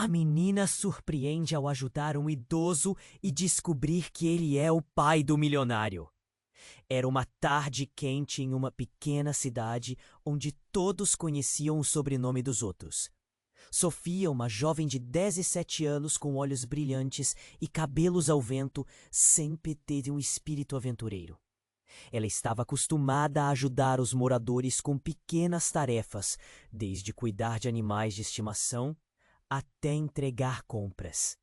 A menina surpreende ao ajudar um idoso e descobrir que ele é o pai do milionário. Era uma tarde quente em uma pequena cidade onde todos conheciam o sobrenome dos outros. Sofia, uma jovem de 17 anos com olhos brilhantes e cabelos ao vento, sempre teve um espírito aventureiro. Ela estava acostumada a ajudar os moradores com pequenas tarefas, desde cuidar de animais de estimação até entregar compras.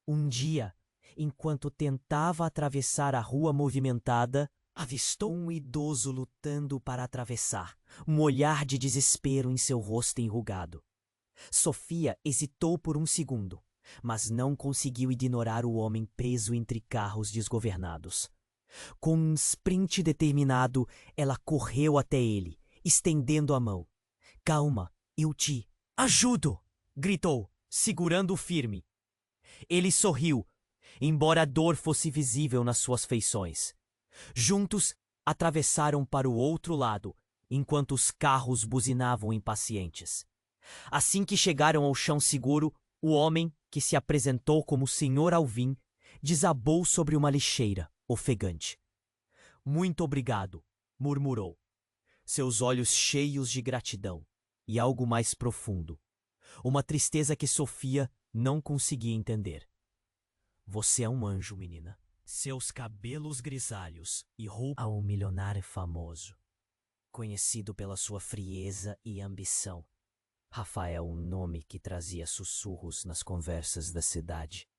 Um dia, enquanto tentava atravessar a rua movimentada, avistou um idoso lutando para atravessar, um olhar de desespero em seu rosto enrugado. Sofia hesitou por um segundo, mas não conseguiu ignorar o homem preso entre carros desgovernados. Com um sprint determinado, ela correu até ele, estendendo a mão. "Calma, eu te ajudo!" gritou, segurando-o firme. Ele sorriu, embora a dor fosse visível nas suas feições. Juntos, atravessaram para o outro lado, enquanto os carros buzinavam impacientes. Assim que chegaram ao chão seguro, o homem, que se apresentou como Sr. Alvim, desabou sobre uma lixeira, ofegante. "Muito obrigado", murmurou, seus olhos cheios de gratidão e algo mais profundo. Uma tristeza que Sofia não conseguia entender. "Você é um anjo, menina." Seus cabelos grisalhos e roupa a um milionário famoso, conhecido pela sua frieza e ambição. Rafael, um nome que trazia sussurros nas conversas da cidade.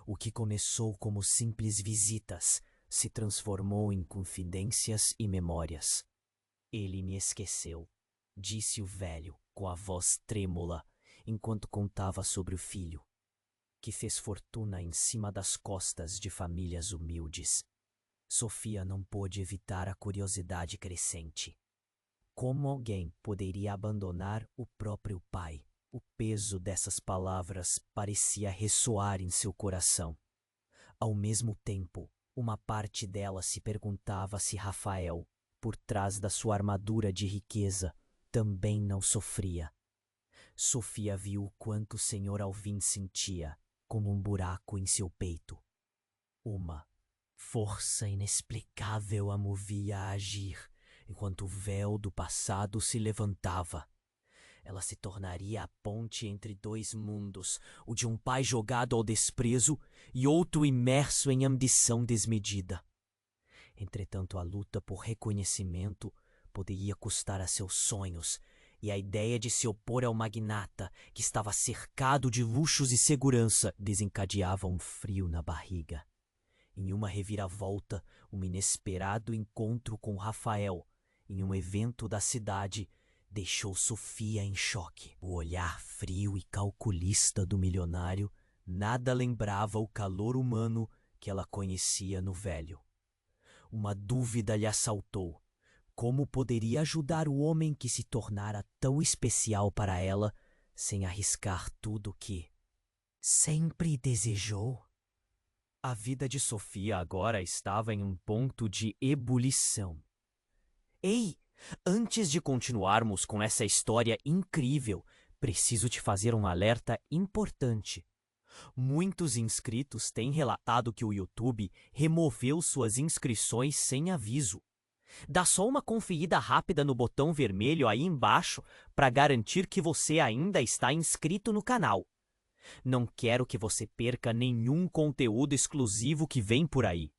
O que começou como simples visitas se transformou em confidências e memórias. "Ele me esqueceu", disse o velho com a voz trêmula, enquanto contava sobre o filho, que fez fortuna em cima das costas de famílias humildes. Sofia não pôde evitar a curiosidade crescente. Como alguém poderia abandonar o próprio pai? O peso dessas palavras parecia ressoar em seu coração. Ao mesmo tempo, uma parte dela se perguntava se Rafael, por trás da sua armadura de riqueza, também não sofria. Sofia viu o quanto o Sr. Alvim sentia, como um buraco em seu peito. Uma força inexplicável a movia a agir, enquanto o véu do passado se levantava. Ela se tornaria a ponte entre dois mundos, o de um pai jogado ao desprezo e outro imerso em ambição desmedida. Entretanto, a luta por reconhecimento poderia custar a seus sonhos, e a ideia de se opor ao magnata, que estava cercado de luxos e segurança, desencadeava um frio na barriga. Em uma reviravolta, um inesperado encontro com Rafael, em um evento da cidade, deixou Sofia em choque. O olhar frio e calculista do milionário nada lembrava o calor humano que ela conhecia no velho. Uma dúvida lhe assaltou. Como poderia ajudar o homem que se tornara tão especial para ela, sem arriscar tudo que sempre desejou? A vida de Sofia agora estava em um ponto de ebulição. "Ei, antes de continuarmos com essa história incrível, preciso te fazer um alerta importante. Muitos inscritos têm relatado que o YouTube removeu suas inscrições sem aviso. Dá só uma conferida rápida no botão vermelho aí embaixo para garantir que você ainda está inscrito no canal. Não quero que você perca nenhum conteúdo exclusivo que vem por aí.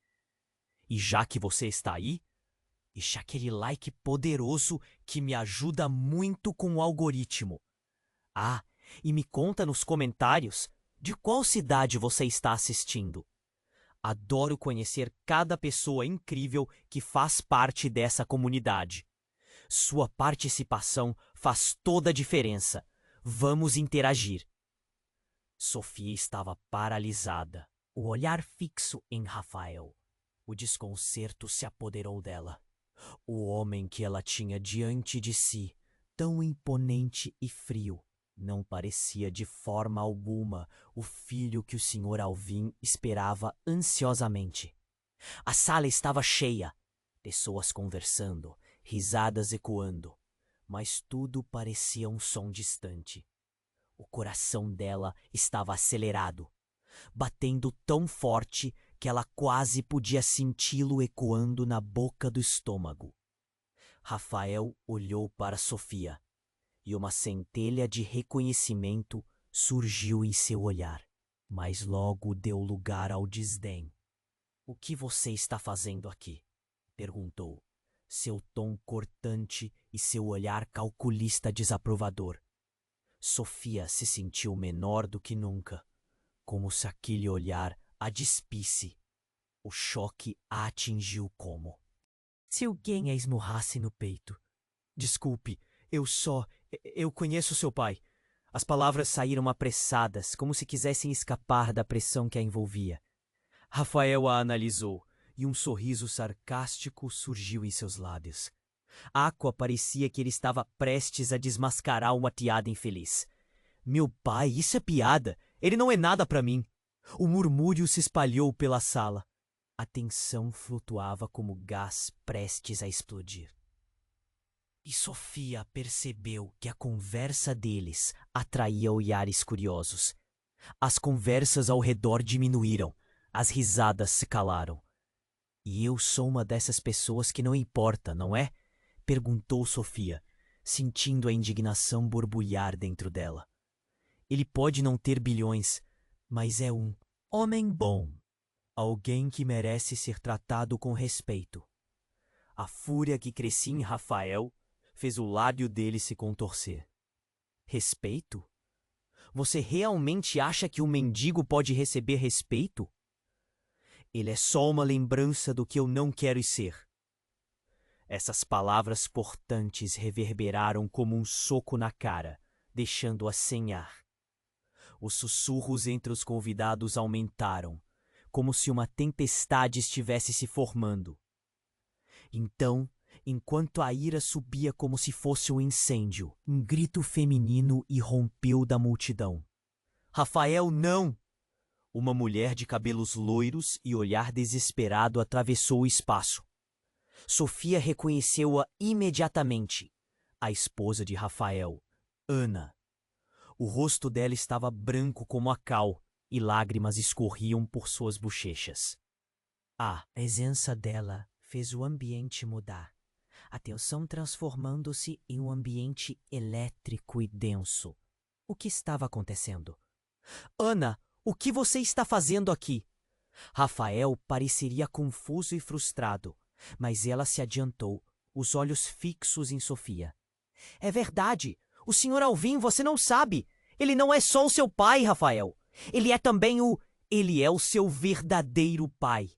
E já que você está aí, deixa aquele like poderoso que me ajuda muito com o algoritmo. Ah, e me conta nos comentários de qual cidade você está assistindo. Adoro conhecer cada pessoa incrível que faz parte dessa comunidade. Sua participação faz toda a diferença. Vamos interagir." Sofia estava paralisada, o olhar fixo em Rafael. O desconcerto se apoderou dela. O homem que ela tinha diante de si, tão imponente e frio, não parecia de forma alguma o filho que o Sr. Alvim esperava ansiosamente. A sala estava cheia, pessoas conversando, risadas ecoando, mas tudo parecia um som distante. O coração dela estava acelerado, batendo tão forte que ela quase podia senti-lo ecoando na boca do estômago. Rafael olhou para Sofia, e uma centelha de reconhecimento surgiu em seu olhar, mas logo deu lugar ao desdém. "O que você está fazendo aqui?" perguntou, seu tom cortante e seu olhar calculista desaprovador. Sofia se sentiu menor do que nunca, como se aquele olhar a despisse. O choque a atingiu como se alguém a esmurrasse no peito. "Desculpe, eu conheço seu pai." As palavras saíram apressadas, como se quisessem escapar da pressão que a envolvia. Rafael a analisou, e um sorriso sarcástico surgiu em seus lábios. Aqua parecia que ele estava prestes a desmascarar uma piada infeliz. "Meu pai, isso é piada. Ele não é nada para mim." O murmúrio se espalhou pela sala. A tensão flutuava como gás prestes a explodir. E Sofia percebeu que a conversa deles atraía olhares curiosos. As conversas ao redor diminuíram, as risadas se calaram. "E eu sou uma dessas pessoas que não importa, não é?" perguntou Sofia, sentindo a indignação borbulhar dentro dela. "Ele pode não ter bilhões, mas é um homem bom. Alguém que merece ser tratado com respeito." A fúria que crescia em Rafael fez o lábio dele se contorcer. "Respeito? Você realmente acha que um mendigo pode receber respeito? Ele é só uma lembrança do que eu não quero ser." Essas palavras cortantes reverberaram como um soco na cara, deixando-a sem ar. Os sussurros entre os convidados aumentaram, como se uma tempestade estivesse se formando. Então, enquanto a ira subia como se fosse um incêndio, um grito feminino irrompeu da multidão. "Rafael, não!" Uma mulher de cabelos loiros e olhar desesperado atravessou o espaço. Sofia reconheceu-a imediatamente. A esposa de Rafael, Ana. O rosto dela estava branco como a cal e lágrimas escorriam por suas bochechas. A presença dela fez o ambiente mudar, a tensão transformando-se em um ambiente elétrico e denso. O que estava acontecendo? "Ana, o que você está fazendo aqui?" Rafael pareceria confuso e frustrado, mas ela se adiantou, os olhos fixos em Sofia. "É verdade. O Sr. Alvim, você não sabe. Ele não é só o seu pai, Rafael. Ele é também Ele é o seu verdadeiro pai."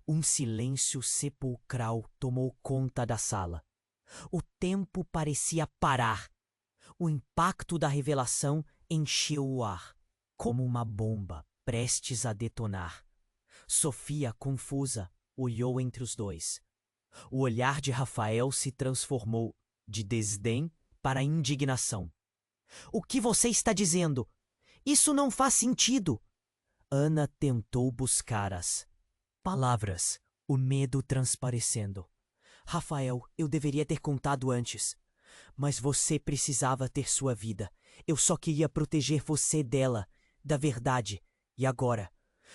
Um silêncio sepulcral tomou conta da sala. O tempo parecia parar. O impacto da revelação encheu o ar, como uma bomba prestes a detonar. Sofia, confusa, olhou entre os dois. O olhar de Rafael se transformou de desdém para indignação. "O que você está dizendo? Isso não faz sentido." Ana tentou buscar as palavras, o medo transparecendo. "Rafael, eu deveria ter contado antes. Mas você precisava ter sua vida. Eu só queria proteger você dela, da verdade. E agora?"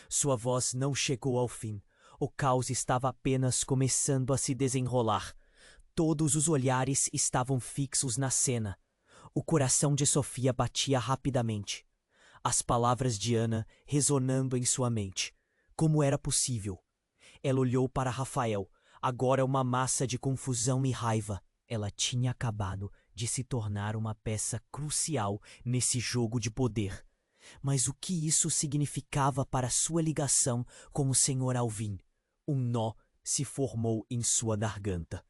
Sua voz não chegou ao fim. O caos estava apenas começando a se desenrolar. Todos os olhares estavam fixos na cena. O coração de Sofia batia rapidamente. As palavras de Ana ressonando em sua mente. Como era possível? Ela olhou para Rafael, agora uma massa de confusão e raiva. Ela tinha acabado de se tornar uma peça crucial nesse jogo de poder. Mas o que isso significava para sua ligação com o Sr. Alvim? Um nó se formou em sua garganta.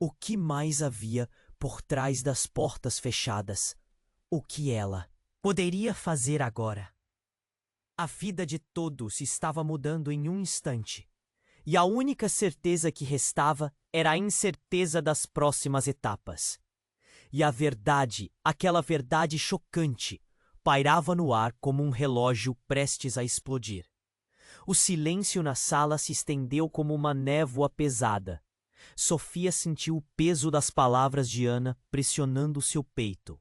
O que mais havia por trás das portas fechadas? O que ela poderia fazer agora? A vida de todos estava mudando em um instante, e a única certeza que restava era a incerteza das próximas etapas. E a verdade, aquela verdade chocante, pairava no ar como um relógio prestes a explodir. O silêncio na sala se estendeu como uma névoa pesada. Sofia sentiu o peso das palavras de Ana pressionando seu peito.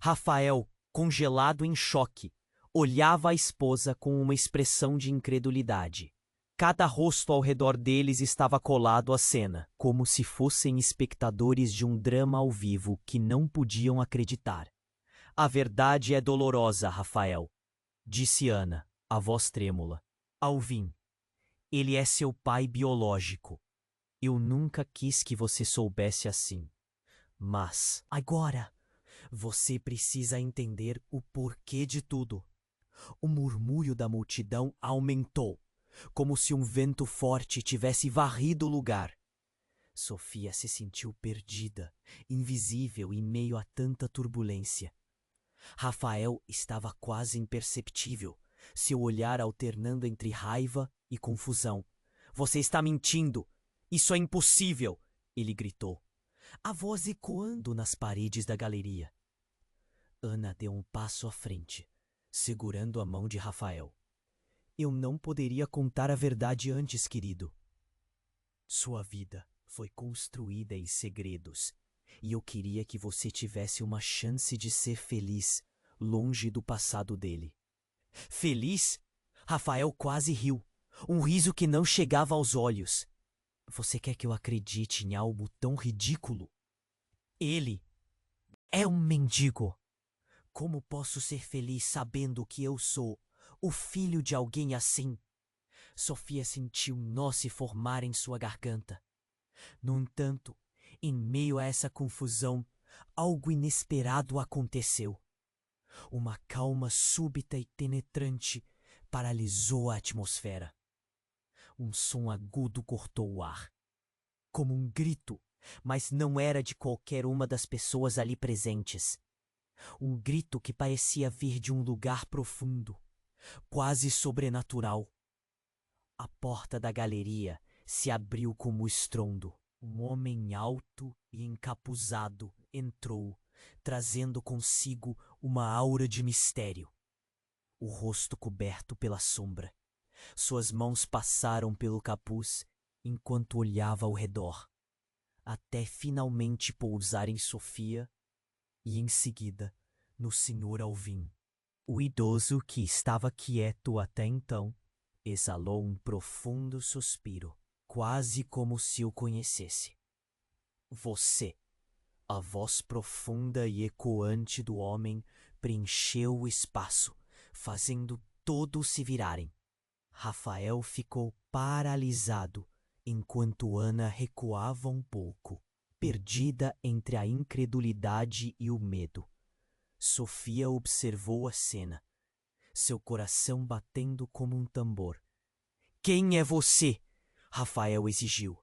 "Rafael, congelado em choque, olhava a esposa com uma expressão de incredulidade. Cada rosto ao redor deles estava colado à cena, como se fossem espectadores de um drama ao vivo que não podiam acreditar. A verdade é dolorosa, Rafael, disse Ana, a voz trêmula. Alvin, ele é seu pai biológico. Eu nunca quis que você soubesse assim. Mas, agora, você precisa entender o porquê de tudo. O murmúrio da multidão aumentou, como se um vento forte tivesse varrido o lugar. Sofia se sentiu perdida, invisível em meio a tanta turbulência. Rafael estava quase imperceptível, seu olhar alternando entre raiva e confusão. Você está mentindo! Isso é impossível! Ele gritou, a voz ecoando nas paredes da galeria. Ana deu um passo à frente, segurando a mão de Rafael. Eu não poderia contar a verdade antes, querido. Sua vida foi construída em segredos, e eu queria que você tivesse uma chance de ser feliz, longe do passado dele. Feliz? Rafael quase riu, um riso que não chegava aos olhos. Você quer que eu acredite em algo tão ridículo? Ele é um mendigo. Como posso ser feliz sabendo que eu sou o filho de alguém assim? Sofia sentiu um nó se formar em sua garganta. No entanto, em meio a essa confusão, algo inesperado aconteceu. Uma calma súbita e penetrante paralisou a atmosfera. Um som agudo cortou o ar, como um grito, mas não era de qualquer uma das pessoas ali presentes. Um grito que parecia vir de um lugar profundo, quase sobrenatural. A porta da galeria se abriu como estrondo. Um homem alto e encapuzado entrou, trazendo consigo uma aura de mistério. O rosto coberto pela sombra. Suas mãos passaram pelo capuz enquanto olhava ao redor, até finalmente pousar em Sofia e, em seguida, no Sr. Alvin. O idoso, que estava quieto até então, exalou um profundo suspiro, quase como se o conhecesse. Você, a voz profunda e ecoante do homem, preencheu o espaço, fazendo todos se virarem. Rafael ficou paralisado, enquanto Ana recuava um pouco, perdida entre a incredulidade e o medo. Sofia observou a cena, seu coração batendo como um tambor. Quem é você? Rafael exigiu,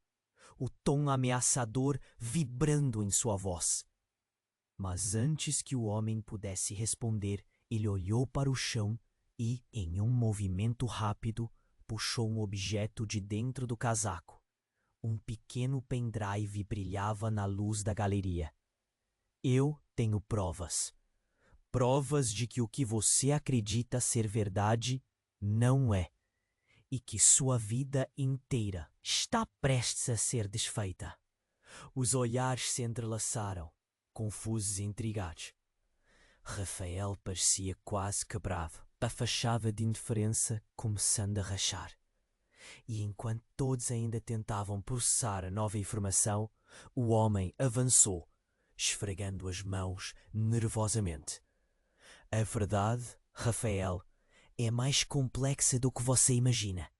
o tom ameaçador vibrando em sua voz. Mas antes que o homem pudesse responder, ele olhou para o chão e, em um movimento rápido, puxou um objeto de dentro do casaco. Um pequeno pendrive brilhava na luz da galeria. Eu tenho provas. Provas de que o que você acredita ser verdade não é, e que sua vida inteira está prestes a ser desfeita. Os olhares se entrelaçaram, confusos e intrigados. Rafael parecia quase quebrado, a fachada de indiferença começando a rachar. E enquanto todos ainda tentavam processar a nova informação, o homem avançou, esfregando as mãos nervosamente. A verdade, Rafael, é mais complexa do que você imagina.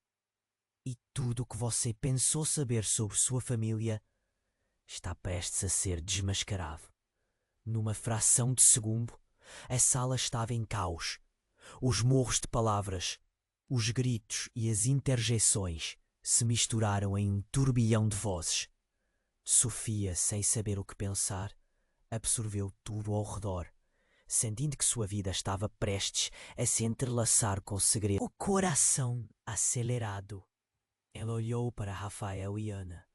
E tudo o que você pensou saber sobre sua família está prestes a ser desmascarado. Numa fração de segundo, a sala estava em caos. Os morros de palavras, os gritos e as interjeições se misturaram em um turbilhão de vozes. Sofia, sem saber o que pensar, absorveu tudo ao redor, sentindo que sua vida estava prestes a se entrelaçar com o segredo. O coração acelerado. Ela olhou para Rafael e Ana,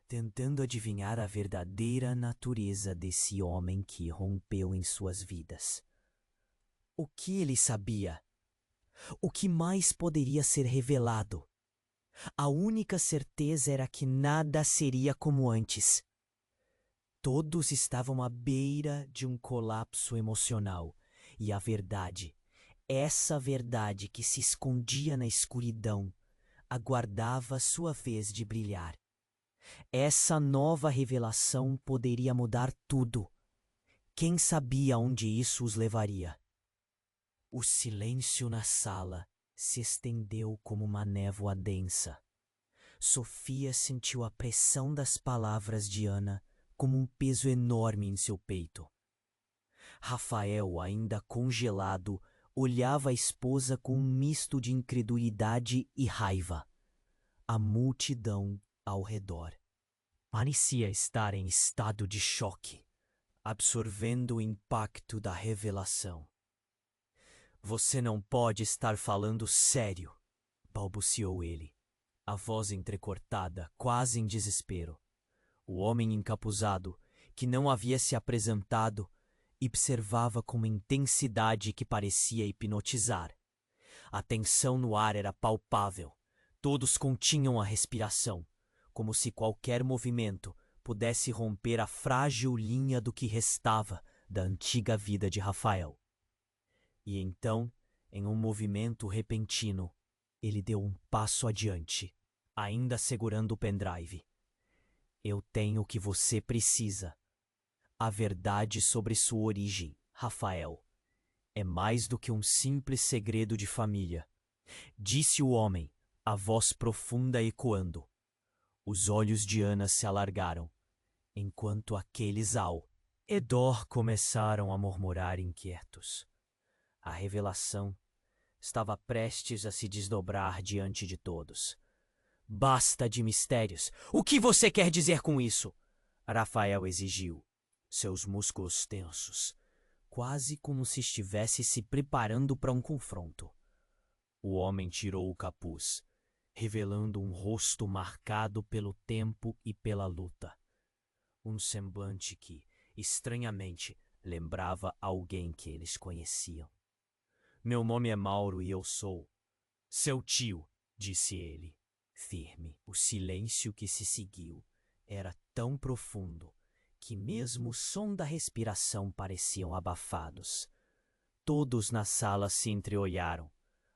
tentando adivinhar a verdadeira natureza desse homem que rompeu em suas vidas. O que ele sabia? O que mais poderia ser revelado? A única certeza era que nada seria como antes. Todos estavam à beira de um colapso emocional, E a verdade, essa verdade que se escondia na escuridão, aguardava sua vez de brilhar. Essa nova revelação poderia mudar tudo. Quem sabia onde isso os levaria? O silêncio na sala se estendeu como uma névoa densa. Sofia sentiu a pressão das palavras de Ana como um peso enorme em seu peito. Rafael, ainda congelado, olhava a esposa com um misto de incredulidade e raiva. A multidão ao redor parecia estar em estado de choque, absorvendo o impacto da revelação. Você não pode estar falando sério, balbuciou ele, a voz entrecortada, quase em desespero. O homem encapuzado, que não havia se apresentado, observava com uma intensidade que parecia hipnotizar. A tensão no ar era palpável. Todos continham a respiração, como se qualquer movimento pudesse romper a frágil linha do que restava da antiga vida de Rafael. E então, em um movimento repentino, ele deu um passo adiante, ainda segurando o pendrive. Eu tenho o que você precisa. A verdade sobre sua origem, Rafael, é mais do que um simples segredo de família, disse o homem, a voz profunda ecoando. Os olhos de Ana se alargaram, enquanto aqueles ao redor começaram a murmurar inquietos. A revelação estava prestes a se desdobrar diante de todos. Basta de mistérios. O que você quer dizer com isso? Rafael exigiu, seus músculos tensos, quase como se estivesse se preparando para um confronto. O homem tirou o capuz, revelando um rosto marcado pelo tempo e pela luta. Um semblante que, estranhamente, lembrava alguém que eles conheciam. Meu nome é Mauro e eu sou seu tio, disse ele, firme. O silêncio que se seguiu era tão profundo que mesmo o som da respiração pareciam abafados. Todos na sala se entreolharam,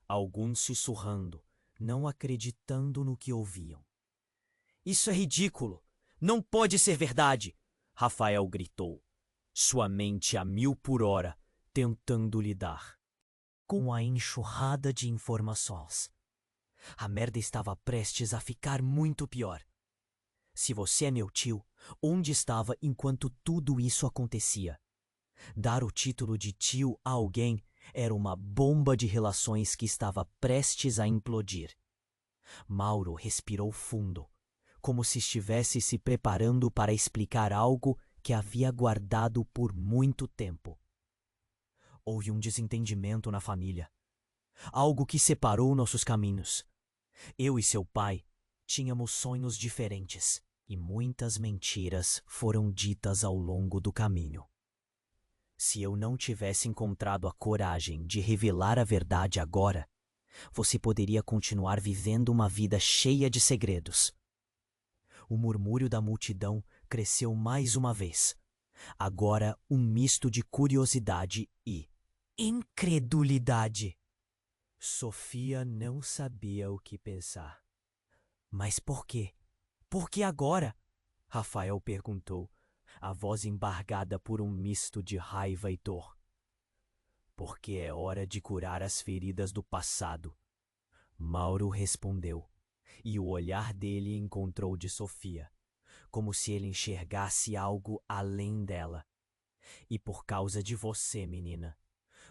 alguns sussurrando, não acreditando no que ouviam. Isso é ridículo! Não pode ser verdade! Rafael gritou, sua mente a 1000 por hora, tentando lidar com a enxurrada de informações. A merda estava prestes a ficar muito pior. Se você é meu tio, onde estava enquanto tudo isso acontecia? Dar o título de tio a alguém era uma bomba de relações que estava prestes a implodir. Mauro respirou fundo, como se estivesse se preparando para explicar algo que havia guardado por muito tempo. Houve um desentendimento na família. Algo que separou nossos caminhos. Eu e seu pai tínhamos sonhos diferentes e muitas mentiras foram ditas ao longo do caminho. Se eu não tivesse encontrado a coragem de revelar a verdade agora, você poderia continuar vivendo uma vida cheia de segredos. O murmúrio da multidão cresceu mais uma vez. Agora um misto de curiosidade e incredulidade. Sofia não sabia o que pensar. Mas por quê? Por que agora? Rafael perguntou, a voz embargada por um misto de raiva e dor. Porque é hora de curar as feridas do passado. Mauro respondeu, e o olhar dele encontrou de Sofia, como se ele enxergasse algo além dela. E por causa de você, menina,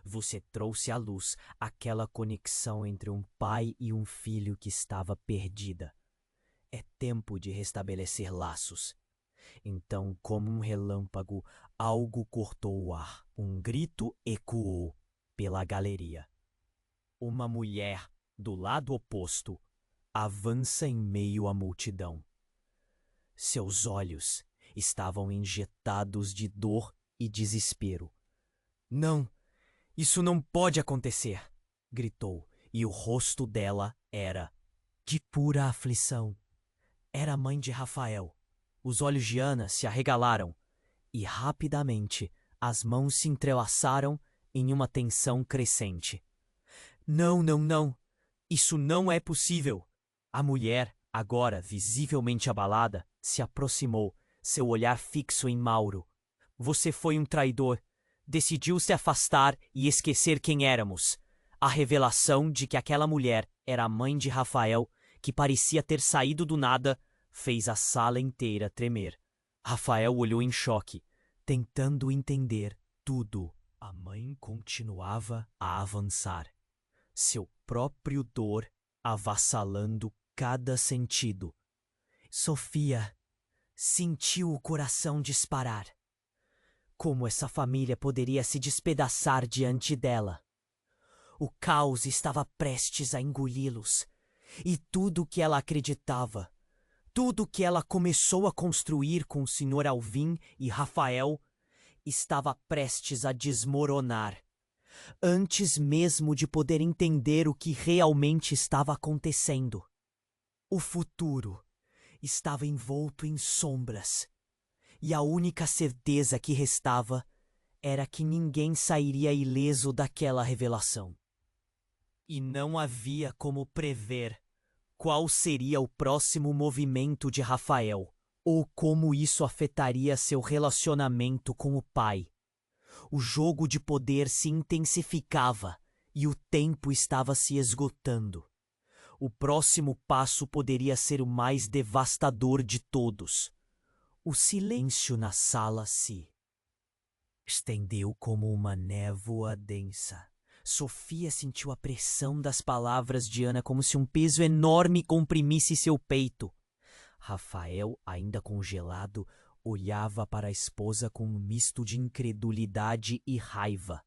você trouxe à luz aquela conexão entre um pai e um filho que estava perdida. É tempo de restabelecer laços. Então, como um relâmpago, algo cortou o ar. Um grito ecoou pela galeria. Uma mulher, do lado oposto, avança em meio à multidão. Seus olhos estavam injetados de dor e desespero. Não! Isso não pode acontecer! Gritou, e o rosto dela era de pura aflição. Era a mãe de Rafael. Os olhos de Ana se arregalaram, e rapidamente as mãos se entrelaçaram em uma tensão crescente. Não, não, não. Isso não é possível. A mulher, agora visivelmente abalada, se aproximou, seu olhar fixo em Mauro. Você foi um traidor. Decidiu se afastar e esquecer quem éramos. A revelação de que aquela mulher era a mãe de Rafael, que parecia ter saído do nada, fez a sala inteira tremer. Rafael olhou em choque, tentando entender tudo. A mãe continuava a avançar, seu próprio dor avassalando cada sentido. Sofia sentiu o coração disparar. Como essa família poderia se despedaçar diante dela? O caos estava prestes a engoli-los, e tudo que ela acreditava, tudo que ela começou a construir com o Sr. Alvim e Rafael, estava prestes a desmoronar, antes mesmo de poder entender o que realmente estava acontecendo. O futuro estava envolto em sombras, e a única certeza que restava era que ninguém sairia ileso daquela revelação. E não havia como prever qual seria o próximo movimento de Rafael, ou como isso afetaria seu relacionamento com o pai. O jogo de poder se intensificava e o tempo estava se esgotando. O próximo passo poderia ser o mais devastador de todos. O silêncio na sala se estendeu como uma névoa densa. Sofia sentiu a pressão das palavras de Ana como se um peso enorme comprimisse seu peito. Rafael, ainda congelado, olhava para a esposa com um misto de incredulidade e raiva.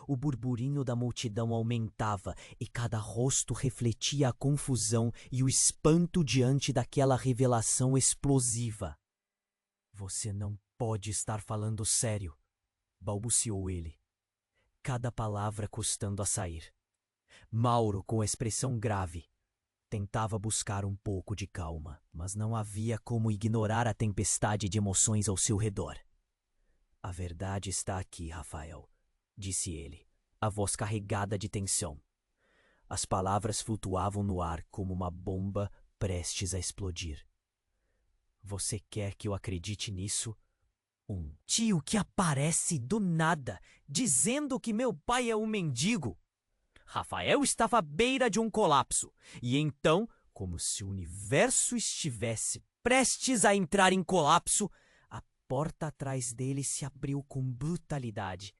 O burburinho da multidão aumentava e cada rosto refletia a confusão e o espanto diante daquela revelação explosiva. Você não pode estar falando sério, balbuciou ele, cada palavra custando a sair. Mauro, com expressão grave, tentava buscar um pouco de calma, mas não havia como ignorar a tempestade de emoções ao seu redor. A verdade está aqui, Rafael, disse ele, a voz carregada de tensão. As palavras flutuavam no ar como uma bomba prestes a explodir. Você quer que eu acredite nisso? Um tio que aparece do nada, dizendo que meu pai é um mendigo. Rafael estava à beira de um colapso, e então, como se o universo estivesse prestes a entrar em colapso, a porta atrás dele se abriu com brutalidade.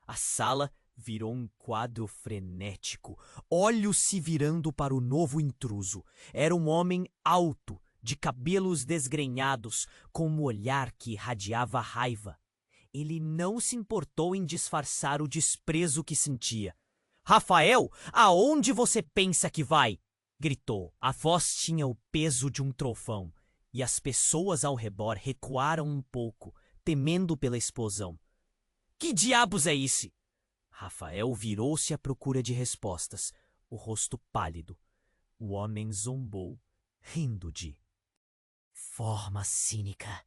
A sala virou um quadro frenético, olhos se virando para o novo intruso. Era um homem alto, de cabelos desgrenhados, com um olhar que irradiava raiva. Ele não se importou em disfarçar o desprezo que sentia. Rafael, aonde você pensa que vai? Gritou. A voz tinha o peso de um trovão, e as pessoas ao redor recuaram um pouco, temendo pela explosão. Que diabos é esse? Rafael virou-se à procura de respostas, o rosto pálido. O homem zombou, rindo de forma cínica.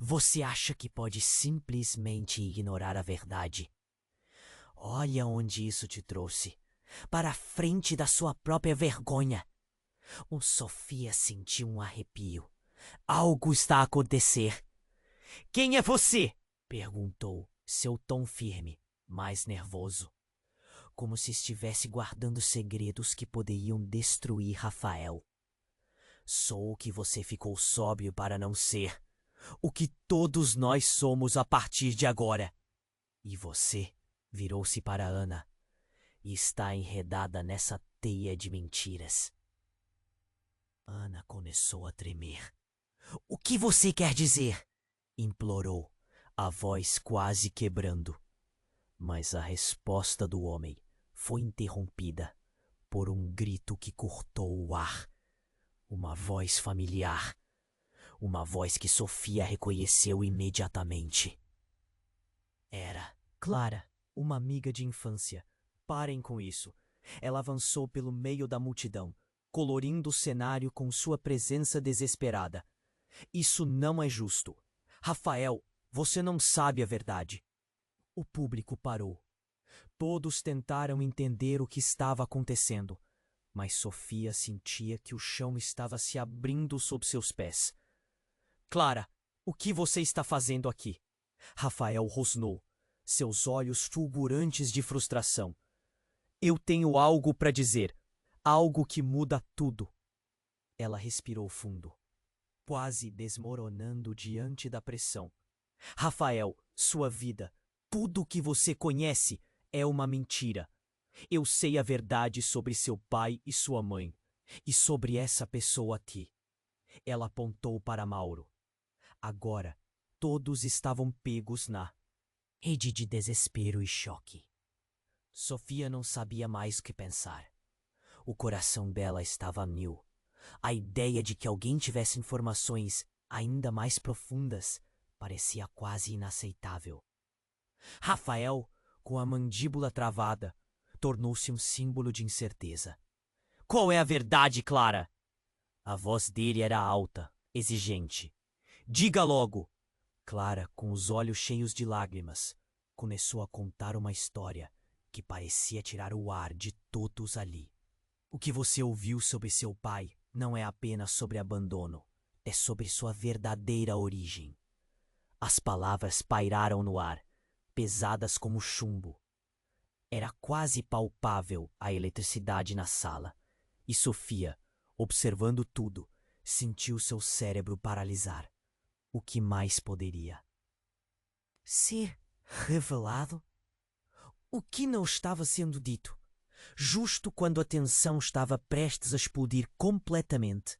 Você acha que pode simplesmente ignorar a verdade? Olha onde isso te trouxe. Para a frente da sua própria vergonha. Sofia sentiu um arrepio. Algo está a acontecer. Quem é você? Perguntou, seu tom firme, mais nervoso. Como se estivesse guardando segredos que poderiam destruir Rafael. Sou o que você ficou sóbrio para não ser. O que todos nós somos a partir de agora. E você virou-se para Ana e está enredada nessa teia de mentiras. Ana começou a tremer. O que você quer dizer? Implorou, a voz quase quebrando. Mas a resposta do homem foi interrompida por um grito que cortou o ar. Uma voz familiar. Uma voz que Sofia reconheceu imediatamente. Era Clara, uma amiga de infância. Parem com isso. Ela avançou pelo meio da multidão, colorindo o cenário com sua presença desesperada. Isso não é justo. Rafael, você não sabe a verdade. O público parou. Todos tentaram entender o que estava acontecendo, mas Sofia sentia que o chão estava se abrindo sob seus pés. Clara, o que você está fazendo aqui? Rafael rosnou, seus olhos fulgurantes de frustração. Eu tenho algo para dizer, algo que muda tudo. Ela respirou fundo, quase desmoronando diante da pressão. Rafael, sua vida, tudo o que você conhece é uma mentira. Eu sei a verdade sobre seu pai e sua mãe, e sobre essa pessoa aqui. Ela apontou para Mauro. Agora, todos estavam pegos na rede de desespero e choque. Sofia não sabia mais o que pensar. O coração dela estava a mil. A ideia de que alguém tivesse informações ainda mais profundas parecia quase inaceitável. Rafael, com a mandíbula travada, tornou-se um símbolo de incerteza. Qual é a verdade, Clara? A voz dele era alta, exigente. Diga logo! Clara, com os olhos cheios de lágrimas, começou a contar uma história que parecia tirar o ar de todos ali. O que você ouviu sobre seu pai não é apenas sobre abandono, é sobre sua verdadeira origem. As palavras pairaram no ar, pesadas como chumbo. Era quase palpável a eletricidade na sala, e Sofia, observando tudo, sentiu seu cérebro paralisar. O que mais poderia ser revelado? O que não estava sendo dito? Justo quando a tensão estava prestes a explodir completamente,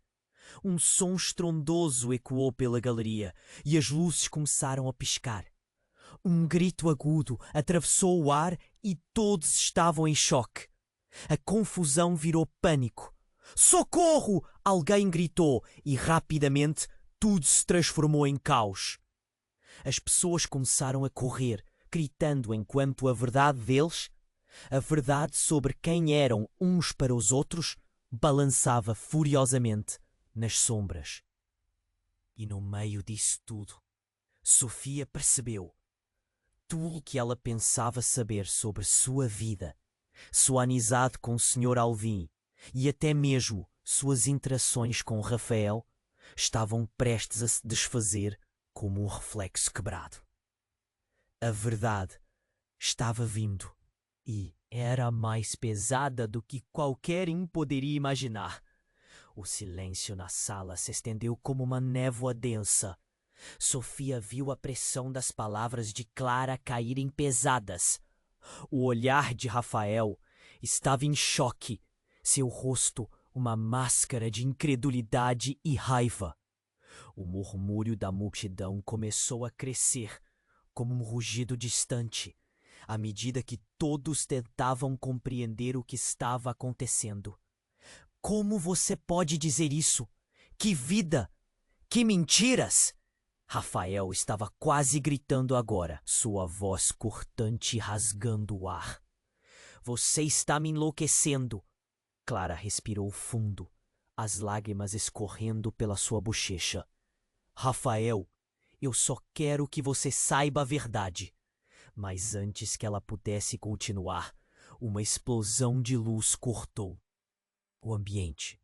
um som estrondoso ecoou pela galeria e as luzes começaram a piscar. Um grito agudo atravessou o ar e todos estavam em choque. A confusão virou pânico. Socorro! Alguém gritou e rapidamente tudo se transformou em caos. As pessoas começaram a correr, gritando enquanto a verdade deles, a verdade sobre quem eram uns para os outros, balançava furiosamente nas sombras. E no meio disso tudo, Sofia percebeu tudo o que ela pensava saber sobre sua vida, sua amizade com o Sr. Alvim e até mesmo suas interações com Rafael estavam prestes a se desfazer como um reflexo quebrado. A verdade estava vindo e era mais pesada do que qualquer um poderia imaginar. O silêncio na sala se estendeu como uma névoa densa. Sofia viu a pressão das palavras de Clara caírem pesadas. O olhar de Rafael estava em choque, seu rosto uma máscara de incredulidade e raiva. O murmúrio da multidão começou a crescer, como um rugido distante, à medida que todos tentavam compreender o que estava acontecendo. Como você pode dizer isso? Que vida! Que mentiras! Rafael estava quase gritando agora, sua voz cortante rasgando o ar. Você está me enlouquecendo! Clara respirou fundo, as lágrimas escorrendo pela sua bochecha. Rafael, eu só quero que você saiba a verdade. Mas antes que ela pudesse continuar, uma explosão de luz cortou o ambiente.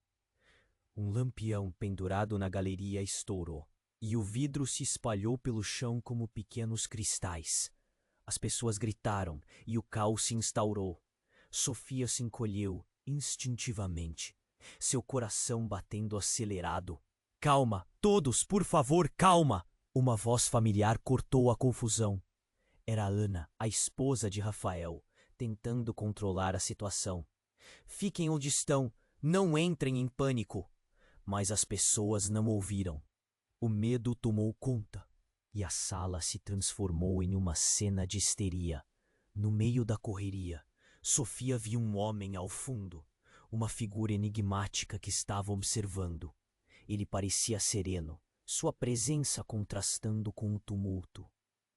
Um lampião pendurado na galeria estourou, e o vidro se espalhou pelo chão como pequenos cristais. As pessoas gritaram e o caos se instaurou. Sofia se encolheu instintivamente, seu coração batendo acelerado. Calma, todos, por favor, calma! Uma voz familiar cortou a confusão. Era Ana, a esposa de Rafael, tentando controlar a situação. Fiquem onde estão, não entrem em pânico. Mas as pessoas não ouviram. O medo tomou conta e a sala se transformou em uma cena de histeria. No meio da correria, Sofia viu um homem ao fundo, uma figura enigmática que estava observando. Ele parecia sereno, sua presença contrastando com o tumulto.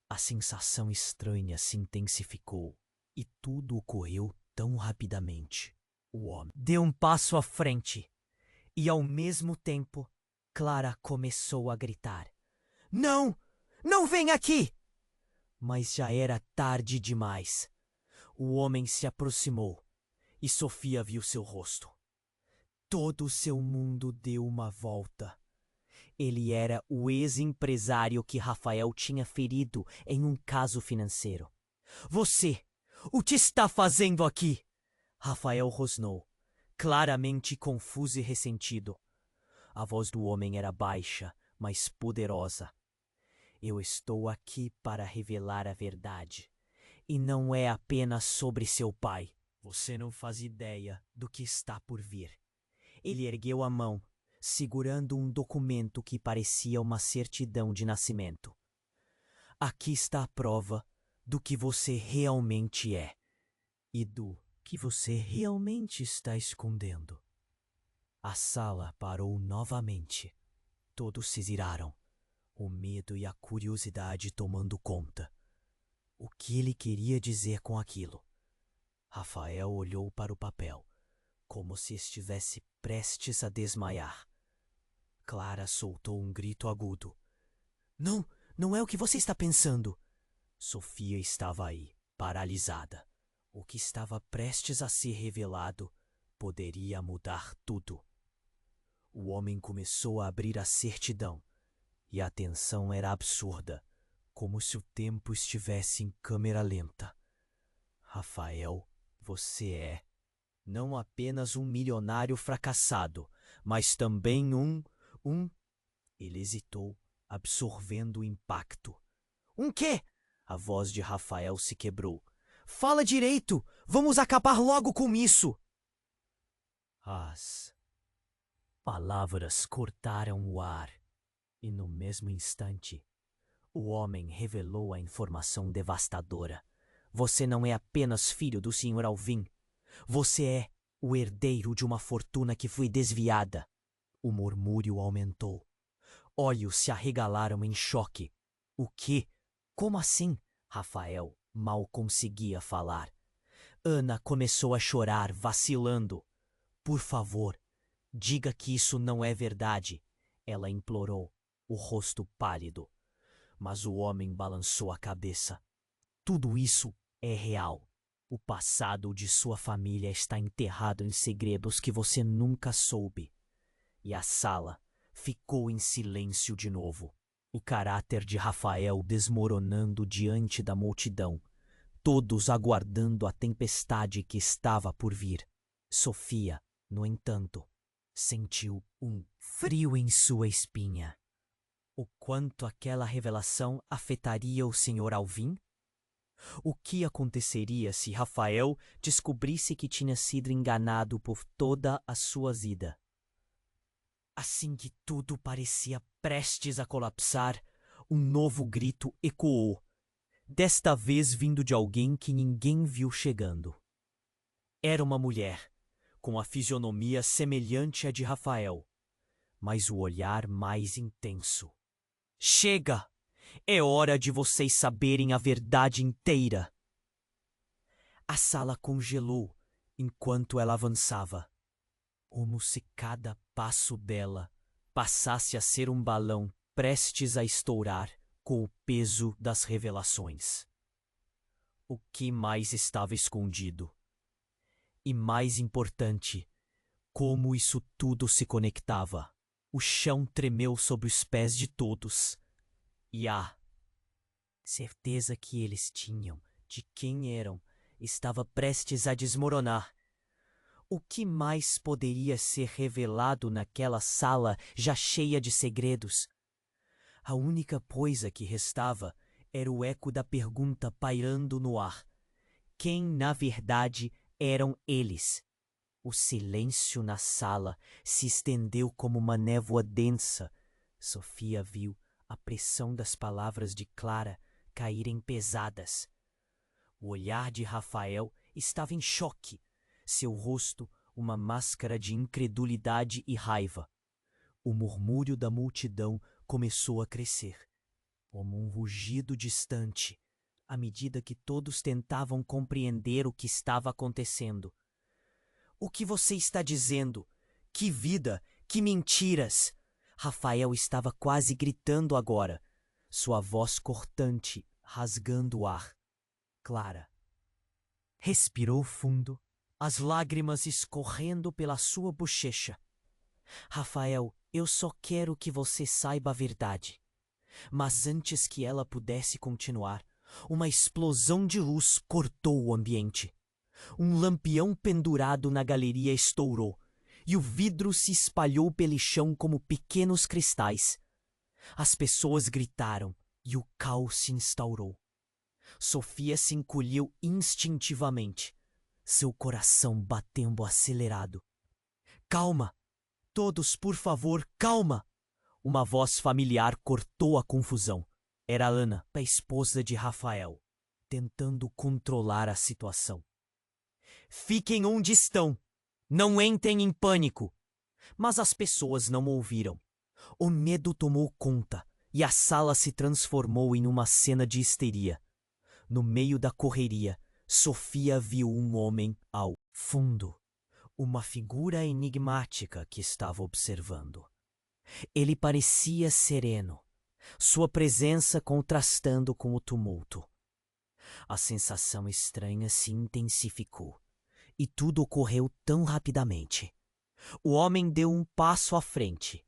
A sensação estranha se intensificou e tudo ocorreu tão rapidamente. O homem deu um passo à frente e, ao mesmo tempo, Clara começou a gritar: Não! Não vem aqui! Mas já era tarde demais. O homem se aproximou e Sofia viu seu rosto. Todo o seu mundo deu uma volta. Ele era o ex-empresário que Rafael tinha ferido em um caso financeiro. Você, o que está fazendo aqui? Rafael rosnou, claramente confuso e ressentido. A voz do homem era baixa, mas poderosa. Eu estou aqui para revelar a verdade. E não é apenas sobre seu pai. Você não faz ideia do que está por vir. Ele ergueu a mão, segurando um documento que parecia uma certidão de nascimento. Aqui está a prova do que você realmente é e do que você realmente está escondendo. A sala parou novamente. Todos se viraram, o medo e a curiosidade tomando conta. O que ele queria dizer com aquilo? Rafael olhou para o papel, como se estivesse prestes a desmaiar. Clara soltou um grito agudo. Não, não é o que você está pensando. Sofia estava aí, paralisada. O que estava prestes a ser revelado poderia mudar tudo. O homem começou a abrir a certidão, e a tensão era absurda, como se o tempo estivesse em câmera lenta. Rafael, você é não apenas um milionário fracassado, mas também um... Ele hesitou, absorvendo o impacto. Um quê? A voz de Rafael se quebrou. Fala direito! Vamos acabar logo com isso! As palavras cortaram o ar, e no mesmo instante, o homem revelou a informação devastadora. Você não é apenas filho do Sr. Alvim. Você é o herdeiro de uma fortuna que foi desviada. O murmúrio aumentou. Olhos se arregalaram em choque. O quê? Como assim? Rafael mal conseguia falar. Ana começou a chorar, vacilando. Por favor, diga que isso não é verdade, ela implorou, o rosto pálido. Mas o homem balançou a cabeça. Tudo isso é real. O passado de sua família está enterrado em segredos que você nunca soube. E a sala ficou em silêncio de novo. O caráter de Rafael desmoronando diante da multidão, todos aguardando a tempestade que estava por vir. Sofia, no entanto, sentiu um frio em sua espinha. O quanto aquela revelação afetaria o Sr. Alvim? O que aconteceria se Rafael descobrisse que tinha sido enganado por toda a sua vida? Assim que tudo parecia prestes a colapsar, um novo grito ecoou, desta vez vindo de alguém que ninguém viu chegando. Era uma mulher, com a fisionomia semelhante à de Rafael, mas o olhar mais intenso. Chega! É hora de vocês saberem a verdade inteira. A sala congelou enquanto ela avançava, como se cada passo dela passasse a ser um balão prestes a estourar com o peso das revelações. O que mais estava escondido? E mais importante, como isso tudo se conectava. O chão tremeu sob os pés de todos. E a certeza que eles tinham de quem eram estava prestes a desmoronar. O que mais poderia ser revelado naquela sala já cheia de segredos? A única coisa que restava era o eco da pergunta pairando no ar. Quem, na verdade, eram eles? O silêncio na sala se estendeu como uma névoa densa. Sofia viu a pressão das palavras de Clara caírem pesadas. O olhar de Rafael estava em choque, seu rosto uma máscara de incredulidade e raiva. O murmúrio da multidão começou a crescer, como um rugido distante, à medida que todos tentavam compreender o que estava acontecendo. O que você está dizendo? Que vida! Que mentiras! Rafael estava quase gritando agora, sua voz cortante, rasgando o ar. Clara, Respirou fundo, as lágrimas escorrendo pela sua bochecha. Rafael, eu só quero que você saiba a verdade. Mas antes que ela pudesse continuar, uma explosão de luz cortou o ambiente. Um lampião pendurado na galeria estourou, e o vidro se espalhou pelo chão como pequenos cristais. As pessoas gritaram, e o caos se instaurou. Sofia se encolheu instintivamente, seu coração batendo acelerado. Calma! Todos, por favor, calma! Uma voz familiar cortou a confusão. Era Ana, a esposa de Rafael, tentando controlar a situação. Fiquem onde estão! Não entrem em pânico! Mas as pessoas não ouviram. O medo tomou conta e a sala se transformou em uma cena de histeria. No meio da correria, Sofia viu um homem ao fundo, uma figura enigmática que estava observando. Ele parecia sereno, sua presença contrastando com o tumulto. A sensação estranha se intensificou, e tudo ocorreu tão rapidamente. O homem deu um passo à frente,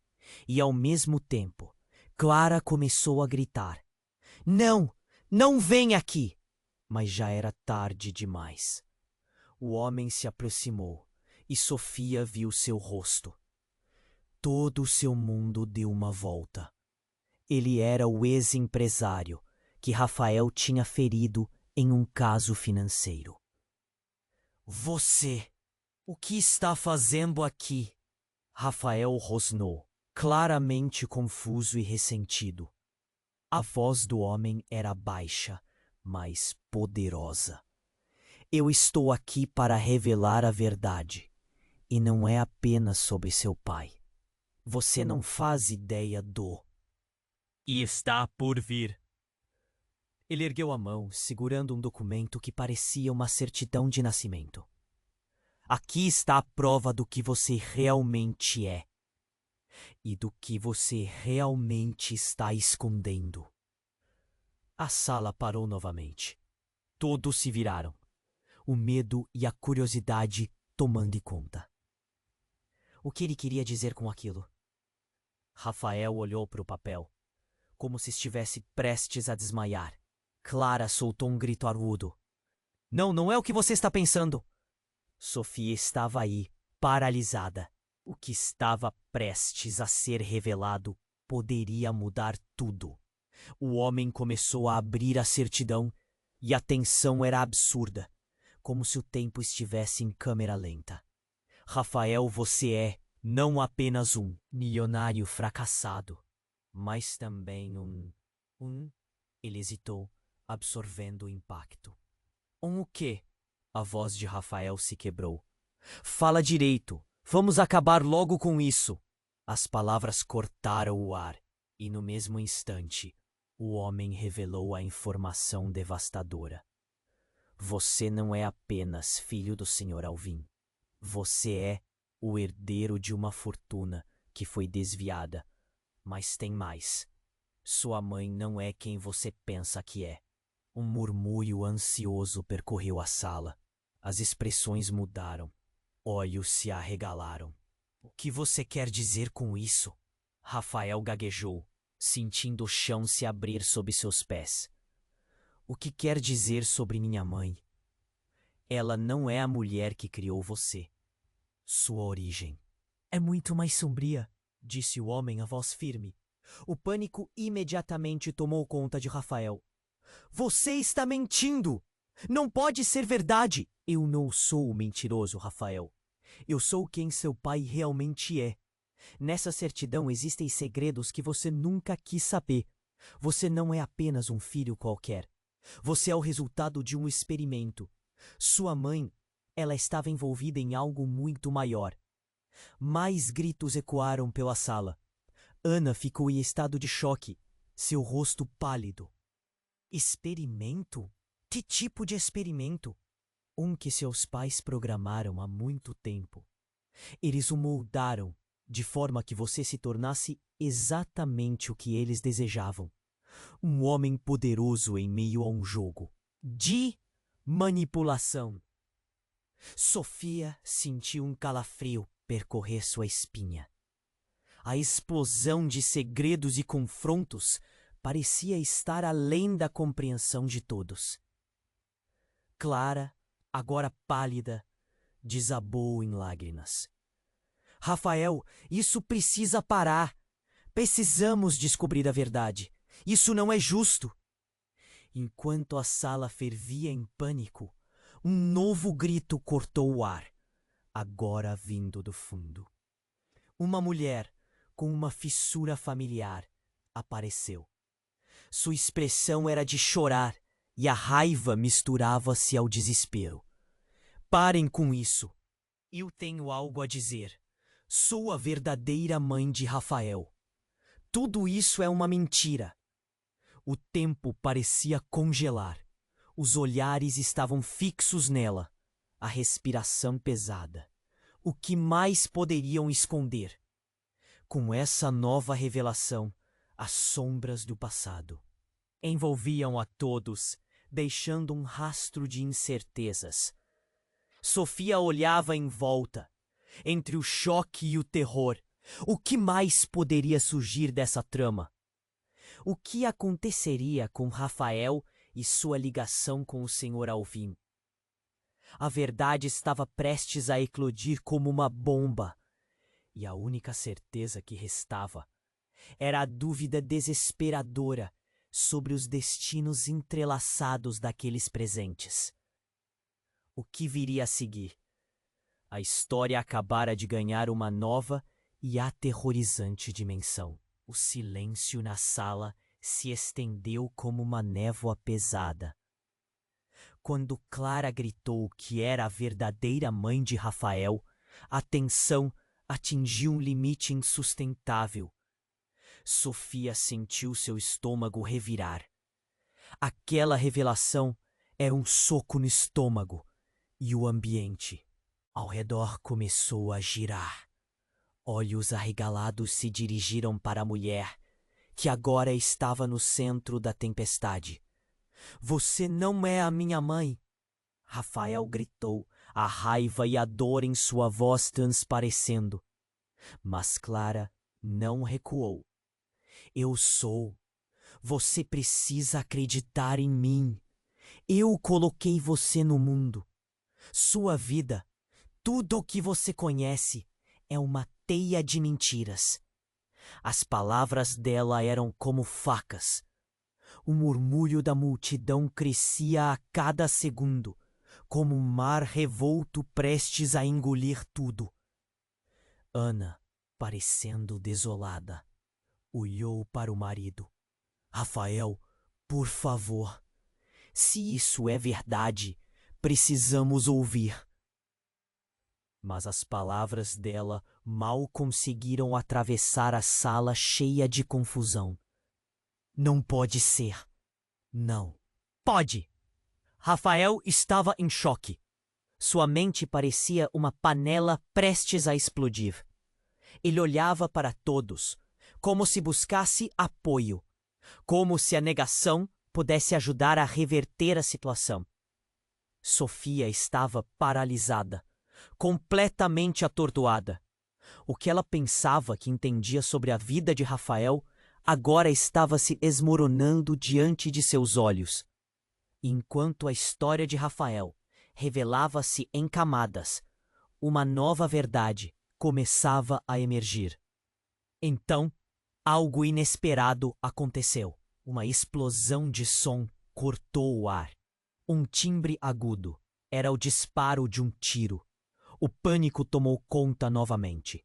e ao mesmo tempo, Clara começou a gritar: Não! Não vem aqui! Mas já era tarde demais. O homem se aproximou, e Sofia viu seu rosto. Todo o seu mundo deu uma volta. Ele era o ex-empresário que Rafael tinha ferido em um caso financeiro. Você, o que está fazendo aqui? Rafael rosnou, claramente confuso e ressentido. A voz do homem era baixa, mas poderosa. Eu estou aqui para revelar a verdade, e não é apenas sobre seu pai. Você não faz ideia do... E está por vir. Ele ergueu a mão, segurando um documento que parecia uma certidão de nascimento. Aqui está a prova do que você realmente é e do que você realmente está escondendo. A sala parou novamente. Todos se viraram, o medo e a curiosidade tomando conta. O que ele queria dizer com aquilo? Rafael olhou para o papel, como se estivesse prestes a desmaiar. Clara soltou um grito agudo. Não, não é o que você está pensando. Sofia estava aí, paralisada. O que estava prestes a ser revelado poderia mudar tudo. O homem começou a abrir a certidão e a tensão era absurda, como se o tempo estivesse em câmera lenta. Rafael, você é não apenas um milionário fracassado, mas também Ele hesitou, absorvendo o impacto. O quê? A voz de Rafael se quebrou. Fala direito. Vamos acabar logo com isso. As palavras cortaram o ar, e no mesmo instante, o homem revelou a informação devastadora. Você não é apenas filho do Sr. Alvim. Você é o herdeiro de uma fortuna que foi desviada. Mas tem mais. Sua mãe não é quem você pensa que é. Um murmúrio ansioso percorreu a sala. As expressões mudaram. Olhos se arregalaram. O que você quer dizer com isso? Rafael gaguejou, sentindo o chão se abrir sob seus pés. O que quer dizer sobre minha mãe? Ela não é a mulher que criou você. Sua origem é muito mais sombria, disse o homem a voz firme. O pânico imediatamente tomou conta de Rafael. Você está mentindo! Não pode ser verdade! Eu não sou o mentiroso, Rafael. Eu sou quem seu pai realmente é. Nessa certidão existem segredos que você nunca quis saber. Você não é apenas um filho qualquer. Você é o resultado de um experimento. Sua mãe, ela estava envolvida em algo muito maior. Mais gritos ecoaram pela sala. Ana ficou em estado de choque, seu rosto pálido. Experimento? Que tipo de experimento? Um que seus pais programaram há muito tempo. Eles o moldaram de forma que você se tornasse exatamente o que eles desejavam. Um homem poderoso em meio a um jogo. De manipulação. Sofia sentiu um calafrio percorrer sua espinha. A explosão de segredos e confrontos parecia estar além da compreensão de todos. Clara, agora pálida, desabou em lágrimas. Rafael, isso precisa parar. Precisamos descobrir a verdade. Isso não é justo. Enquanto a sala fervia em pânico, um novo grito cortou o ar, agora vindo do fundo. Uma mulher, com uma fissura familiar, apareceu. Sua expressão era de chorar e a raiva misturava-se ao desespero. Parem com isso. Eu tenho algo a dizer. Sou a verdadeira mãe de Rafael. Tudo isso é uma mentira. O tempo parecia congelar. Os olhares estavam fixos nela, a respiração pesada. O que mais poderiam esconder? Com essa nova revelação, as sombras do passado envolviam a todos, deixando um rastro de incertezas. Sofia olhava em volta, entre o choque e o terror. O que mais poderia surgir dessa trama? O que aconteceria com Rafael e sua ligação com o Sr. Alvim? A verdade estava prestes a eclodir como uma bomba, e a única certeza que restava era a dúvida desesperadora sobre os destinos entrelaçados daqueles presentes. O que viria a seguir? A história acabara de ganhar uma nova e aterrorizante dimensão. O silêncio na sala se estendeu como uma névoa pesada. Quando Clara gritou que era a verdadeira mãe de Rafael, a tensão atingiu um limite insustentável. Sofia sentiu seu estômago revirar. Aquela revelação era um soco no estômago, e o ambiente ao redor começou a girar. Olhos arregalados se dirigiram para a mulher, que agora estava no centro da tempestade. Você não é a minha mãe! Rafael gritou, a raiva e a dor em sua voz transparecendo. Mas Clara não recuou. Eu sou. Você precisa acreditar em mim. Eu coloquei você no mundo. Sua vida, tudo o que você conhece, é uma teia de mentiras. As palavras dela eram como facas. O murmúrio da multidão crescia a cada segundo, como um mar revolto prestes a engolir tudo. Ana, parecendo desolada, olhou para o marido. Rafael, por favor, se isso é verdade, precisamos ouvir. Mas as palavras dela mal conseguiram atravessar a sala cheia de confusão. Não pode ser. Não. Pode. Rafael estava em choque. Sua mente parecia uma panela prestes a explodir. Ele olhava para todos, como se buscasse apoio, como se a negação pudesse ajudar a reverter a situação. Sofia estava paralisada, completamente atordoada. O que ela pensava que entendia sobre a vida de Rafael agora estava se esmoronando diante de seus olhos. Enquanto a história de Rafael revelava-se em camadas, uma nova verdade começava a emergir. Então, algo inesperado aconteceu. Uma explosão de som cortou o ar. Um timbre agudo. Era o disparo de um tiro. O pânico tomou conta novamente.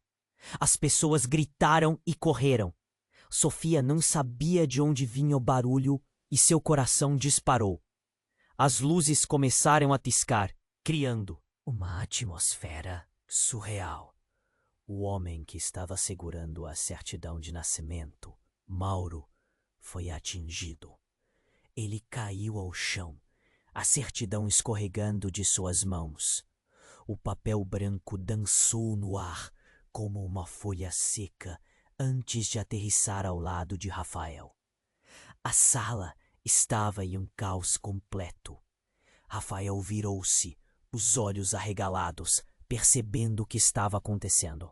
As pessoas gritaram e correram. Sofia não sabia de onde vinha o barulho e seu coração disparou. As luzes começaram a piscar, criando uma atmosfera surreal. O homem que estava segurando a certidão de nascimento, Mauro, foi atingido. Ele caiu ao chão, a certidão escorregando de suas mãos. O papel branco dançou no ar como uma folha seca antes de aterrissar ao lado de Rafael. A sala estava em um caos completo. Rafael virou-se, os olhos arregalados, percebendo o que estava acontecendo.